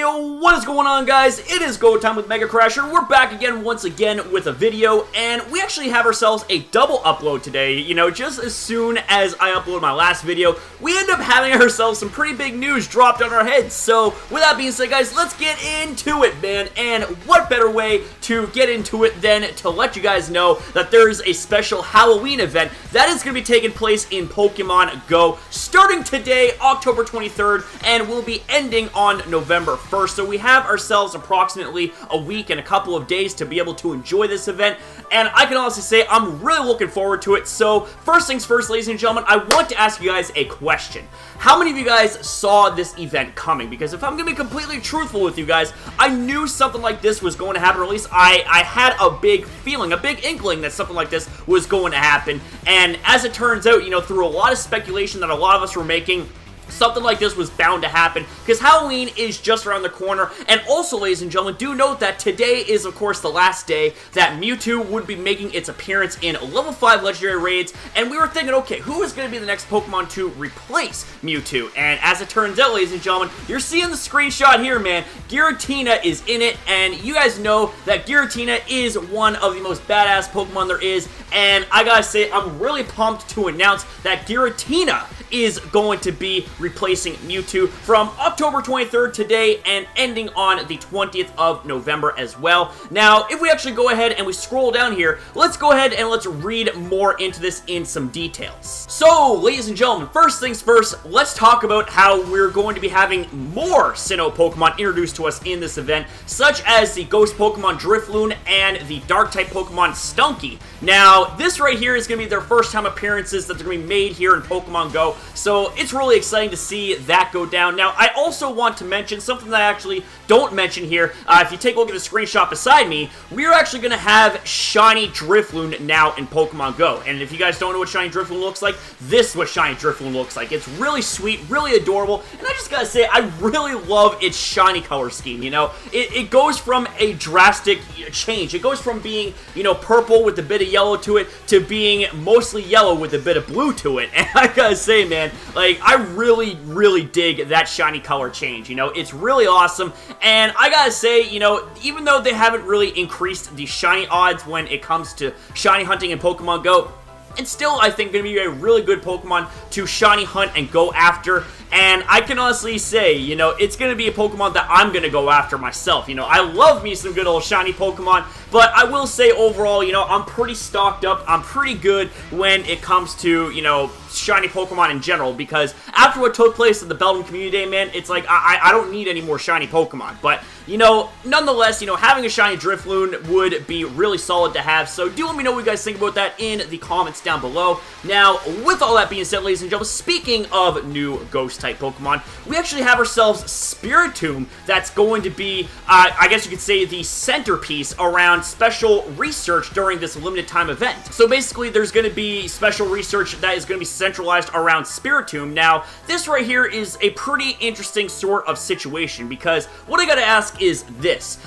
Yo, what is going on, guys? It is go time with Mega Crasher. We're back again once again with a video, and we actually have ourselves a double upload today. You know, just as soon as I upload my last video, we end up having ourselves some pretty big news dropped on our heads. So, with that being said, guys, let's get into it, man. And what better way to get into it than to let you guys know that there is a special Halloween event that is going to be taking place in Pokemon Go starting today, October 23rd, and will be ending on November 1st. So we have ourselves approximately a week and a couple of days to be able to enjoy this event, and I can honestly say I'm really looking forward to it. So first things first, ladies and gentlemen, I want to ask you guys a question. How many of you guys saw this event coming? Because if I'm going to be completely truthful with you guys, I knew something like this was going to happen, or at least I had a big feeling, a big inkling that something like this was going to happen. And as it turns out, you know, through a lot of speculation that a lot of us were making, something like this was bound to happen, because Halloween is just around the corner. And also, ladies and gentlemen, do note that today is, of course, the last day that Mewtwo would be making its appearance in level 5 legendary raids, and we were thinking, okay, who is going to be the next Pokemon to replace Mewtwo? And as it turns out, ladies and gentlemen, you're seeing the screenshot here, man. Giratina is in it, and you guys know that Giratina is one of the most badass Pokemon there is, and I gotta say, I'm really pumped to announce that Giratina is going to be replacing Mewtwo from October 23rd today and ending on the 20th of November as well. Now, if we actually go ahead and we scroll down here, let's go ahead and let's read more into this in some details. So, ladies and gentlemen, first things first, let's talk about how we're going to be having more Sinnoh Pokemon introduced to us in this event, such as the Ghost Pokemon DRIFLOON and the Dark-type Pokemon Stunky. Now, this right here is going to be their first time appearances that they're going to be made here in Pokemon Go, so it's really exciting to see that go down. Now, I also want to mention something that I actually don't mention here. If you take a look at the screenshot beside me, we're actually going to have Shiny DRIFLOON now in Pokemon Go. And if you guys don't know what Shiny DRIFLOON looks like, this is what Shiny DRIFLOON looks like. It's really sweet, really adorable, and I just gotta say, I really love its shiny color scheme, you know? It goes from a drastic change. It goes from being, you know, purple with a bit of yellow to it, to being mostly yellow with a bit of blue to it. And I gotta say, man, like, I really dig that shiny color change, you know? It's really awesome, and I gotta say, you know, even though they haven't really increased the shiny odds when it comes to shiny hunting in Pokemon Go, it's still, I think, going to be a really good Pokemon to shiny hunt and go after. And I can honestly say, you know, it's going to be a Pokemon that I'm going to go after myself. You know, I love me some good old shiny Pokemon, but I will say overall, you know, I'm pretty stocked up. I'm pretty good when it comes to, you know, shiny Pokemon in general, because after what took place at the Belgium Community Day, man, it's like, I don't need any more shiny Pokemon. But, you know, nonetheless, you know, having a shiny DRIFLOON would be really solid to have. So do let me know what you guys think about that in the comments down below. Now, with all that being said, ladies and gentlemen, speaking of new Ghost-type Pokemon, we actually have ourselves Spiritomb that's going to be, I guess you could say, the centerpiece around special research during this limited time event. So basically, there's going to be special research that is going to be centralized around Spiritomb. Now, this right here is a pretty interesting sort of situation, because what I gotta ask is this.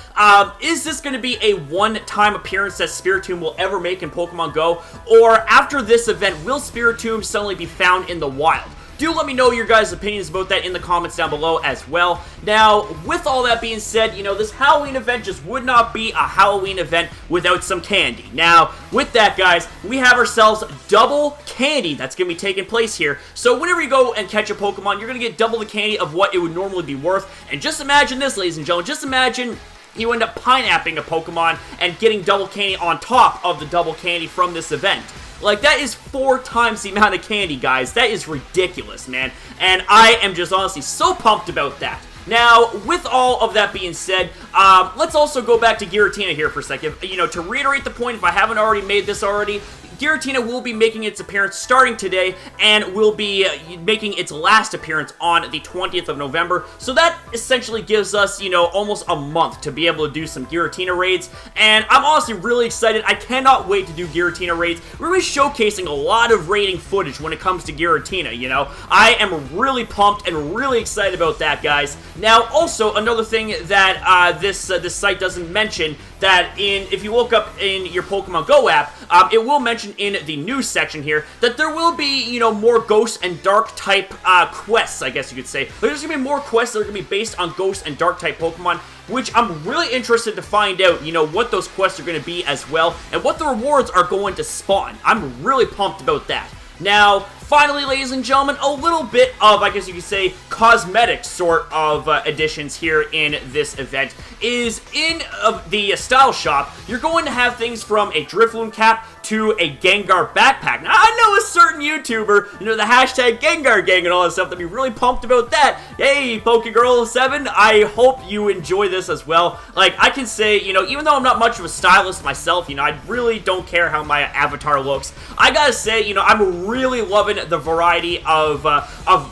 Is this going to be a one-time appearance that Spiritomb will ever make in Pokemon Go? Or after this event, will Spiritomb suddenly be found in the wild? Do let me know your guys' opinions about that in the comments down below as well. Now, with all that being said, you know, this Halloween event just would not be a Halloween event without some candy. Now, with that, guys, we have ourselves double candy that's going to be taking place here. So whenever you go and catch a Pokemon, you're going to get double the candy of what it would normally be worth. And just imagine this, ladies and gentlemen. Just imagine you end up pineapping a Pokemon and getting double candy on top of the double candy from this event. Like, that is 4 times the amount of candy, guys. That is ridiculous, man. And I am just honestly so pumped about that. Now, with all of that being said, let's also go back to Giratina here for a second. You know, to reiterate the point, if I haven't already made this already, Giratina will be making its appearance starting today, and will be making its last appearance on the 20th of November. So that essentially gives us, you know, almost a month to be able to do some Giratina raids, and I'm honestly really excited. I cannot wait to do Giratina raids. We're going to be showcasing a lot of raiding footage when it comes to Giratina, you know. I am really pumped and really excited about that, guys. Now, also, another thing that this site doesn't mention, that if you look up in your Pokemon Go app, it will mention in the news section here that there will be, you know, more Ghost and Dark type quests, I guess you could say. There's going to be more quests that are going to be based on Ghost and Dark type Pokemon, which I'm really interested to find out, you know, what those quests are going to be as well, and what the rewards are going to spawn. I'm really pumped about that. Now, finally, ladies and gentlemen, a little bit of, I guess you could say, cosmetic sort of additions here in this event is in the style shop. You're going to have things from a DRIFLOON cap to a Gengar backpack. Now, I know a certain YouTuber, you know, the hashtag Gengar Gang and all that stuff, that'd be really pumped about that. Hey, PokeGirl7, I hope you enjoy this as well. Like, I can say, you know, even though I'm not much of a stylist myself, you know, I really don't care how my avatar looks. I gotta say, you know, I'm really loving the variety of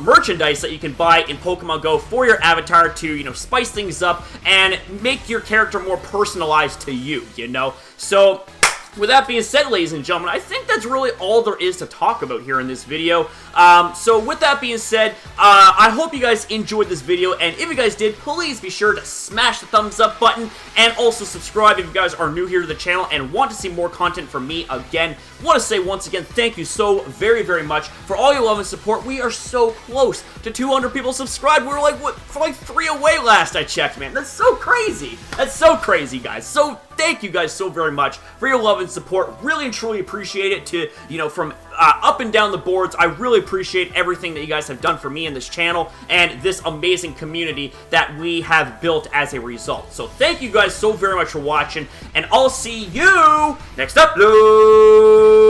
merchandise that you can buy in Pokemon Go for your avatar to, you know, spice things up and make your character more personalized to you, you know? So, with that being said, ladies and gentlemen, I think that's really all there is to talk about here in this video. So with that being said, I hope you guys enjoyed this video, and if you guys did, please be sure to smash the thumbs up button, and also subscribe if you guys are new here to the channel and want to see more content from me again. Want to say once again, thank you so very, very much for all your love and support. We are so close to 200 people subscribed. We were like, what, for like 3 away last I checked, man. That's so crazy. That's so crazy, guys. So thank you guys so very much for your love and support. Really and truly appreciate it to, you know, from up and down the boards. I really appreciate everything that you guys have done for me in this channel and this amazing community that we have built as a result. So thank you guys so very much for watching, and I'll see you next upload.